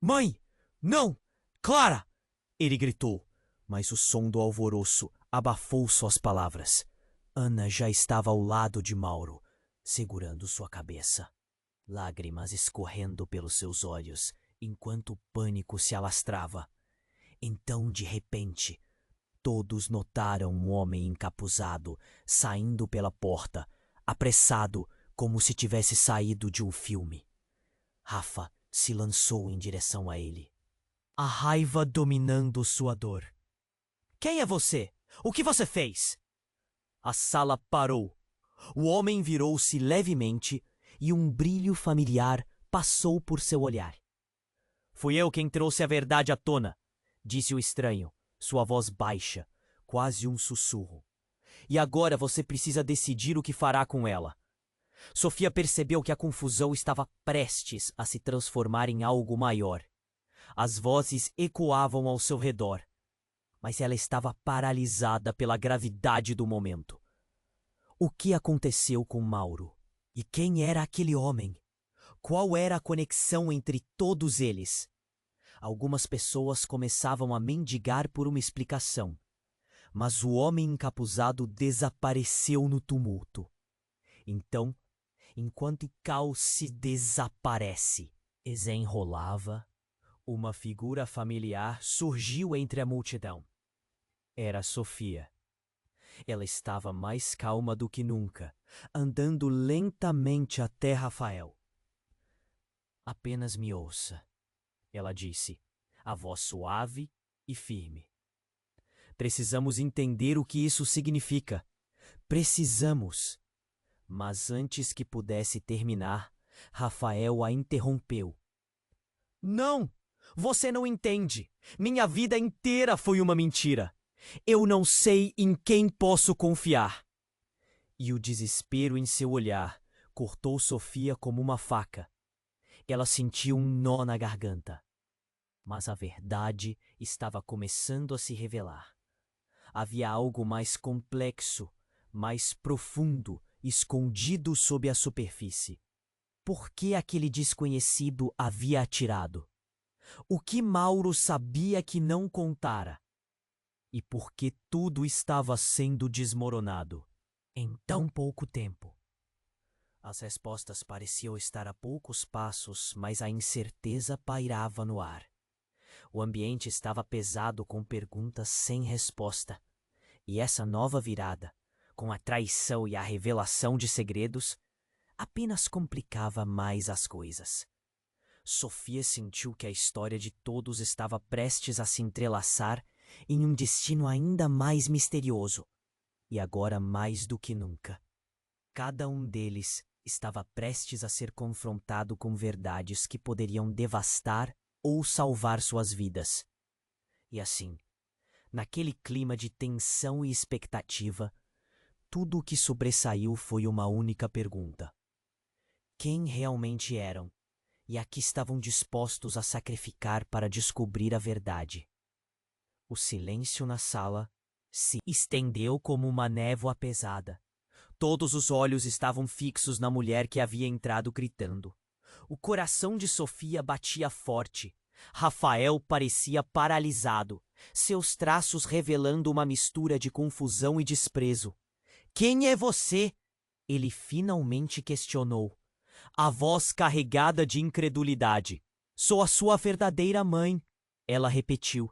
Mãe! Não! Clara! Ele gritou, mas o som do alvoroço abafou suas palavras. Ana já estava ao lado de Mauro, segurando sua cabeça. Lágrimas escorrendo pelos seus olhos, enquanto o pânico se alastrava. Então, de repente, todos notaram um homem encapuzado saindo pela porta, apressado como se tivesse saído de um filme. Rafa se lançou em direção a ele, a raiva dominando sua dor. Quem é você? O que você fez? A sala parou. O homem virou-se levemente e um brilho familiar passou por seu olhar. Fui eu quem trouxe a verdade à tona, disse o estranho, sua voz baixa, quase um sussurro. E agora você precisa decidir o que fará com ela. Sofia percebeu que a confusão estava prestes a se transformar em algo maior. As vozes ecoavam ao seu redor, mas ela estava paralisada pela gravidade do momento. O que aconteceu com Mauro? E quem era aquele homem? Qual era a conexão entre todos eles? Algumas pessoas começavam a mendigar por uma explicação, mas o homem encapuzado desapareceu no tumulto. Então, enquanto o caos se desenrolava, uma figura familiar surgiu entre a multidão. Era Sofia. Ela estava mais calma do que nunca, andando lentamente até Rafael. Apenas me ouça, ela disse, a voz suave e firme. Precisamos entender o que isso significa. Precisamos. Mas antes que pudesse terminar, Rafael a interrompeu. Não! Você não entende. Minha vida inteira foi uma mentira. Eu não sei em quem posso confiar. E o desespero em seu olhar cortou Sofia como uma faca. Ela sentiu um nó na garganta. Mas a verdade estava começando a se revelar. Havia algo mais complexo, mais profundo, escondido sob a superfície. Por que aquele desconhecido havia atirado? O que Mauro sabia que não contara? E por que tudo estava sendo desmoronado em tão pouco tempo? As respostas pareciam estar a poucos passos, mas a incerteza pairava no ar. O ambiente estava pesado com perguntas sem resposta. E essa nova virada, com a traição e a revelação de segredos, apenas complicava mais as coisas. Sofia sentiu que a história de todos estava prestes a se entrelaçar em um destino ainda mais misterioso. E agora mais do que nunca, cada um deles estava prestes a ser confrontado com verdades que poderiam devastar ou salvar suas vidas. E assim, naquele clima de tensão e expectativa, tudo o que sobressaiu foi uma única pergunta. Quem realmente eram e a que estavam dispostos a sacrificar para descobrir a verdade? O silêncio na sala se estendeu como uma névoa pesada. Todos os olhos estavam fixos na mulher que havia entrado gritando. O coração de Sofia batia forte. Rafael parecia paralisado, seus traços revelando uma mistura de confusão e desprezo. Quem é você? Ele finalmente questionou, a voz carregada de incredulidade. Sou a sua verdadeira mãe, ela repetiu,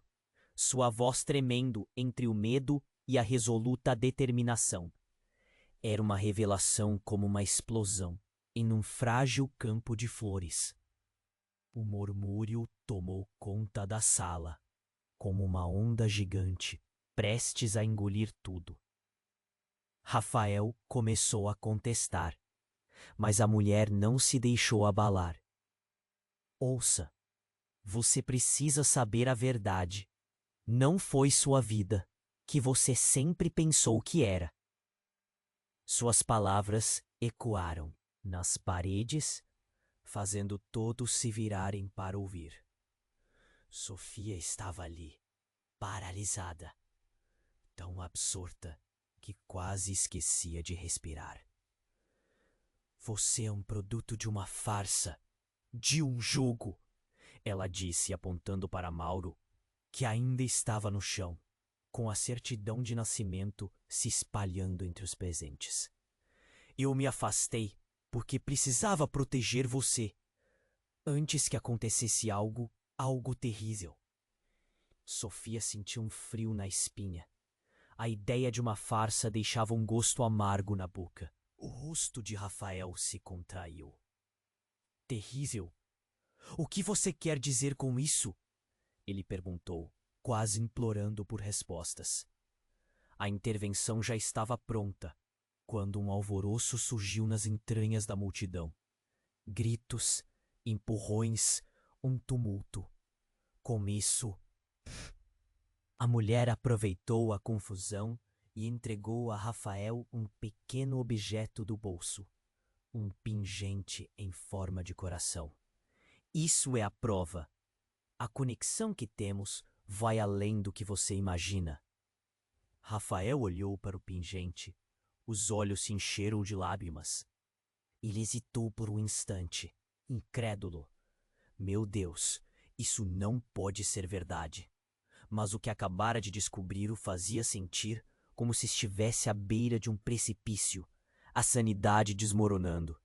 sua voz tremendo entre o medo e a resoluta determinação. Era uma revelação como uma explosão em um frágil campo de flores. O murmúrio tomou conta da sala, como uma onda gigante, prestes a engolir tudo. Rafael começou a contestar, mas a mulher não se deixou abalar. Ouça, você precisa saber a verdade. Não foi sua vida, que você sempre pensou que era. Suas palavras ecoaram nas paredes, fazendo todos se virarem para ouvir. Sofia estava ali, paralisada, tão absorta que quase esquecia de respirar. Você é um produto de uma farsa, de um jogo, ela disse, apontando para Mauro, que ainda estava no chão, com a certidão de nascimento se espalhando entre os presentes. Eu me afastei porque precisava proteger você, antes que acontecesse algo terrível. Sofia sentiu um frio na espinha. A ideia de uma farsa deixava um gosto amargo na boca. O rosto de Rafael se contraiu. Terrível? O que você quer dizer com isso? Ele perguntou, quase implorando por respostas. A intervenção já estava pronta, quando um alvoroço surgiu nas entranhas da multidão. Gritos, empurrões, um tumulto. Com isso, a mulher aproveitou a confusão e entregou a Rafael um pequeno objeto do bolso, um pingente em forma de coração. Isso é a prova. A conexão que temos vai além do que você imagina. Rafael olhou para o pingente. Os olhos se encheram de lágrimas. Ele hesitou por um instante, incrédulo. Meu Deus, isso não pode ser verdade. Mas o que acabara de descobrir o fazia sentir como se estivesse à beira de um precipício, a sanidade desmoronando.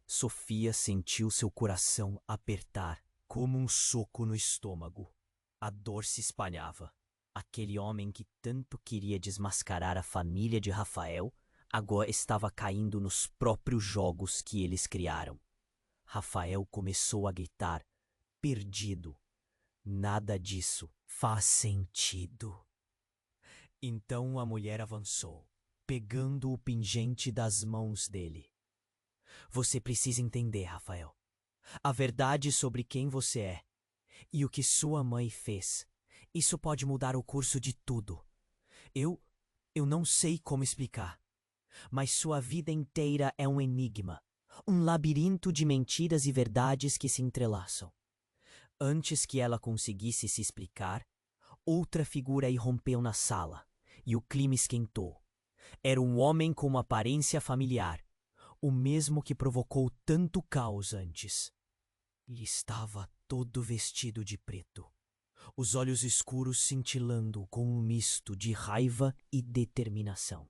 Sofia sentiu seu coração apertar, como um soco no estômago. A dor se espalhava. Aquele homem que tanto queria desmascarar a família de Rafael agora estava caindo nos próprios jogos que eles criaram. Rafael começou a gritar, perdido. Nada disso faz sentido. Então a mulher avançou, pegando o pingente das mãos dele. Você precisa entender, Rafael, a verdade sobre quem você é e o que sua mãe fez. Isso pode mudar o curso de tudo. Eu não sei como explicar, mas sua vida inteira é um enigma, um labirinto de mentiras e verdades que se entrelaçam. Antes que ela conseguisse se explicar, outra figura irrompeu na sala, e o clima esquentou. Era um homem com uma aparência familiar, o mesmo que provocou tanto caos antes. Ele estava todo vestido de preto, os olhos escuros cintilando com um misto de raiva e determinação.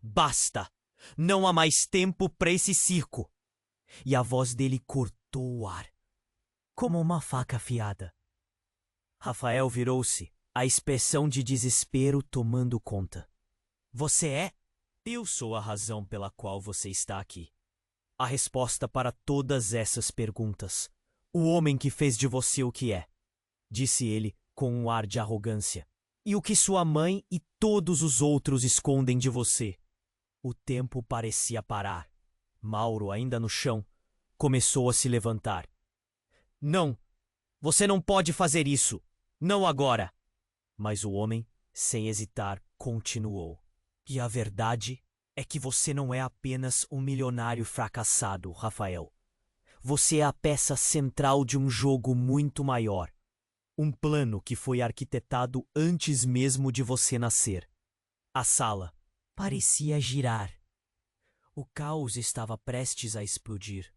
Basta! Não há mais tempo para esse circo! E a voz dele cortou o ar, como uma faca afiada. Rafael virou-se, a expressão de desespero tomando conta. Você é? Eu sou a razão pela qual você está aqui. A resposta para todas essas perguntas. O homem que fez de você o que é, disse ele com um ar de arrogância. E o que sua mãe e todos os outros escondem de você. O tempo parecia parar. Mauro, ainda no chão, começou a se levantar. Não! Você não pode fazer isso! Não agora! Mas o homem, sem hesitar, continuou. E a verdade é que você não é apenas um milionário fracassado, Rafael. Você é a peça central de um jogo muito maior. Um plano que foi arquitetado antes mesmo de você nascer. A sala parecia girar. O caos estava prestes a explodir.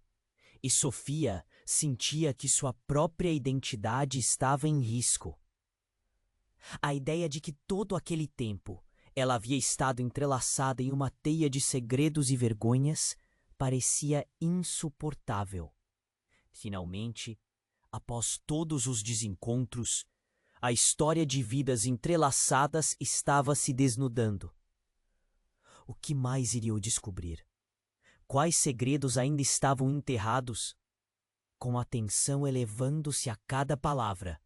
E Sofia sentia que sua própria identidade estava em risco. A ideia de que todo aquele tempo ela havia estado entrelaçada em uma teia de segredos e vergonhas parecia insuportável. Finalmente, após todos os desencontros, a história de vidas entrelaçadas estava se desnudando. O que mais iriam descobrir? Quais segredos ainda estavam enterrados? Com a tensão elevando-se a cada palavra,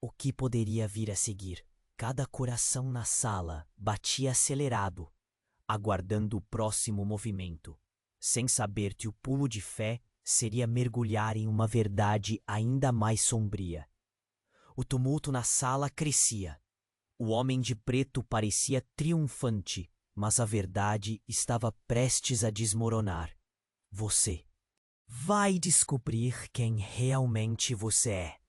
o que poderia vir a seguir? Cada coração na sala batia acelerado, aguardando o próximo movimento, sem saber que o pulo de fé seria mergulhar em uma verdade ainda mais sombria. O tumulto na sala crescia. O homem de preto parecia triunfante, mas a verdade estava prestes a desmoronar. Você vai descobrir quem realmente você é,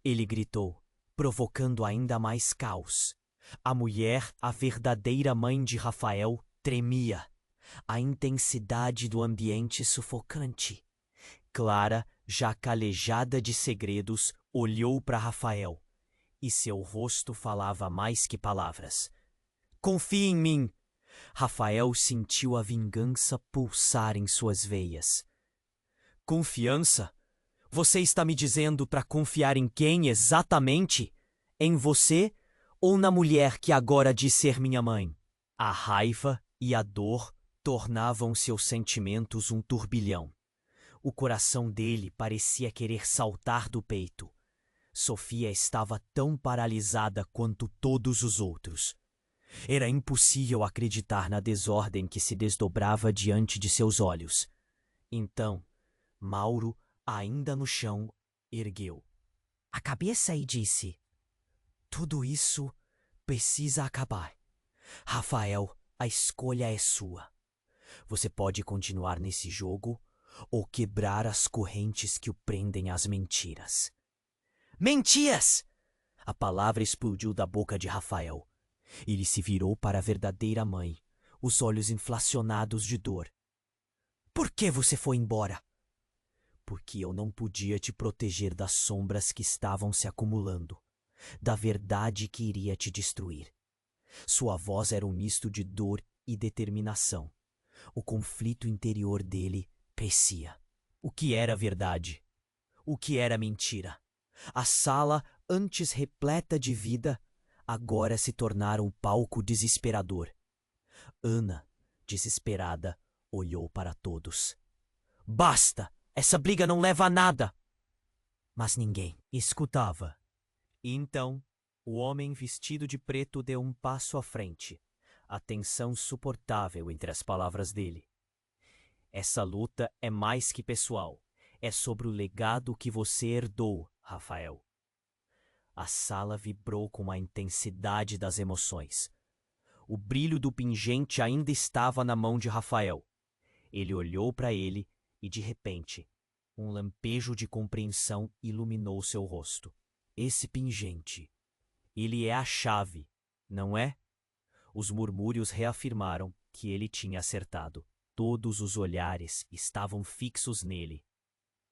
ele gritou, provocando ainda mais caos. A mulher, a verdadeira mãe de Rafael, tremia. A intensidade do ambiente sufocante. Clara, já calejada de segredos, olhou para Rafael, e seu rosto falava mais que palavras. Confie em mim! Rafael sentiu a vingança pulsar em suas veias. Confiança? Você está me dizendo para confiar em quem exatamente? Em você ou na mulher que agora diz ser minha mãe? A raiva e a dor tornavam seus sentimentos um turbilhão. O coração dele parecia querer saltar do peito. Sofia estava tão paralisada quanto todos os outros. Era impossível acreditar na desordem que se desdobrava diante de seus olhos. Então, Mauro, ainda no chão, ergueu a cabeça e disse: Tudo isso precisa acabar. Rafael, a escolha é sua. Você pode continuar nesse jogo ou quebrar as correntes que o prendem às mentiras. Mentiras! A palavra explodiu da boca de Rafael. Ele se virou para a verdadeira mãe, os olhos inflacionados de dor. Por que você foi embora? Porque eu não podia te proteger das sombras que estavam se acumulando, da verdade que iria te destruir. Sua voz era um misto de dor e determinação. O conflito interior dele crescia. O que era verdade? O que era mentira? A sala, antes repleta de vida, agora se tornara um palco desesperador. Ana, desesperada, olhou para todos. Basta! Essa briga não leva a nada! Mas ninguém escutava. E então, o homem vestido de preto deu um passo à frente, a tensão suportável entre as palavras dele. Essa luta é mais que pessoal. É sobre o legado que você herdou, Rafael. A sala vibrou com a intensidade das emoções. O brilho do pingente ainda estava na mão de Rafael. Ele olhou para ele e, de repente, um lampejo de compreensão iluminou seu rosto. Esse pingente, ele é a chave, não é? Os murmúrios reafirmaram que ele tinha acertado. Todos os olhares estavam fixos nele.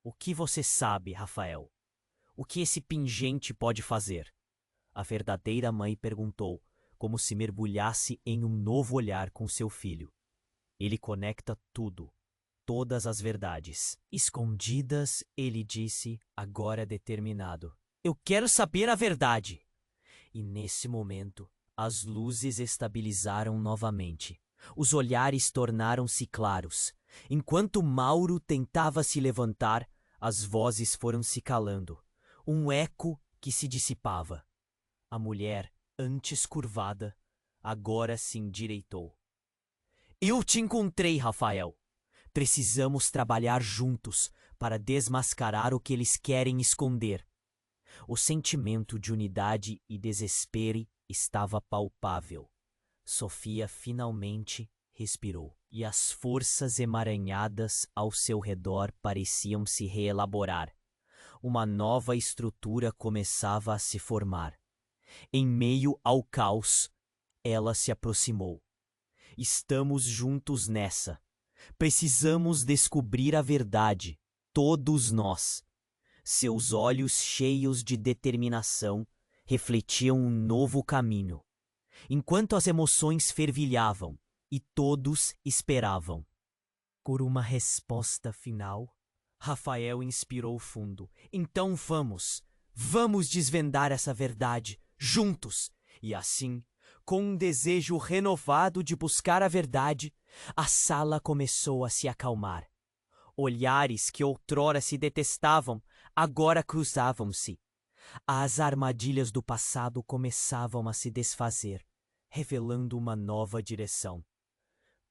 O que você sabe, Rafael? O que esse pingente pode fazer? A verdadeira mãe perguntou, como se mergulhasse em um novo olhar com seu filho. Ele conecta tudo, todas as verdades. Escondidas, ele disse, agora determinado. Eu quero saber a verdade. E nesse momento, as luzes estabilizaram novamente. Os olhares tornaram-se claros. Enquanto Mauro tentava se levantar, as vozes foram se calando. Um eco que se dissipava. A mulher, antes curvada, agora se endireitou. Eu te encontrei, Rafael. Precisamos trabalhar juntos para desmascarar o que eles querem esconder. O sentimento de unidade e desespero estava palpável. Sofia finalmente respirou, e as forças emaranhadas ao seu redor pareciam se reelaborar. Uma nova estrutura começava a se formar. Em meio ao caos, ela se aproximou. Estamos juntos nessa. Precisamos descobrir a verdade, todos nós. Seus olhos cheios de determinação refletiam um novo caminho, enquanto as emoções fervilhavam e todos esperavam. Por uma resposta final, Rafael inspirou fundo. Então vamos desvendar essa verdade, juntos. E assim, com um desejo renovado de buscar a verdade, a sala começou a se acalmar. Olhares que outrora se detestavam, agora cruzavam-se. As armadilhas do passado começavam a se desfazer, revelando uma nova direção.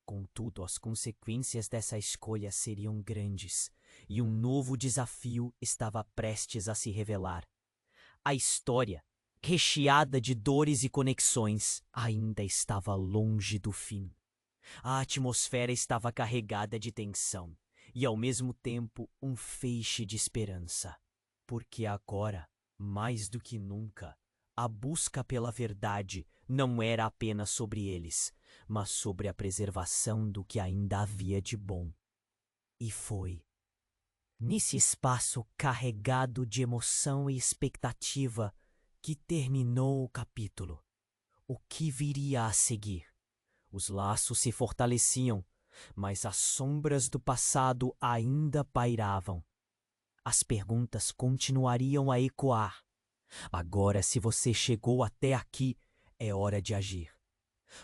Contudo, as consequências dessa escolha seriam grandes, e um novo desafio estava prestes a se revelar. A história, recheada de dores e conexões, ainda estava longe do fim. A atmosfera estava carregada de tensão e, ao mesmo tempo, um feixe de esperança. Porque agora, mais do que nunca, a busca pela verdade não era apenas sobre eles, mas sobre a preservação do que ainda havia de bom. E foi nesse espaço carregado de emoção e expectativa que terminou o capítulo. O que viria a seguir? Os laços se fortaleciam, mas as sombras do passado ainda pairavam. As perguntas continuariam a ecoar. Agora, se você chegou até aqui, é hora de agir.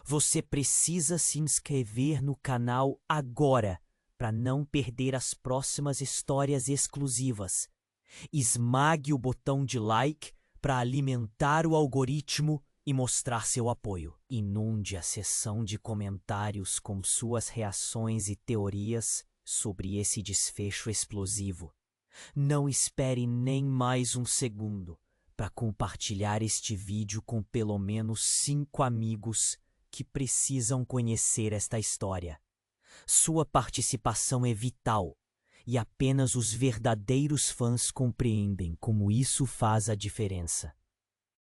Você precisa se inscrever no canal agora para não perder as próximas histórias exclusivas. Esmague o botão de like para alimentar o algoritmo e mostrar seu apoio. Inunde a seção de comentários com suas reações e teorias sobre esse desfecho explosivo. Não espere nem mais um segundo para compartilhar este vídeo com pelo menos 5 amigos que precisam conhecer esta história. Sua participação é vital e apenas os verdadeiros fãs compreendem como isso faz a diferença.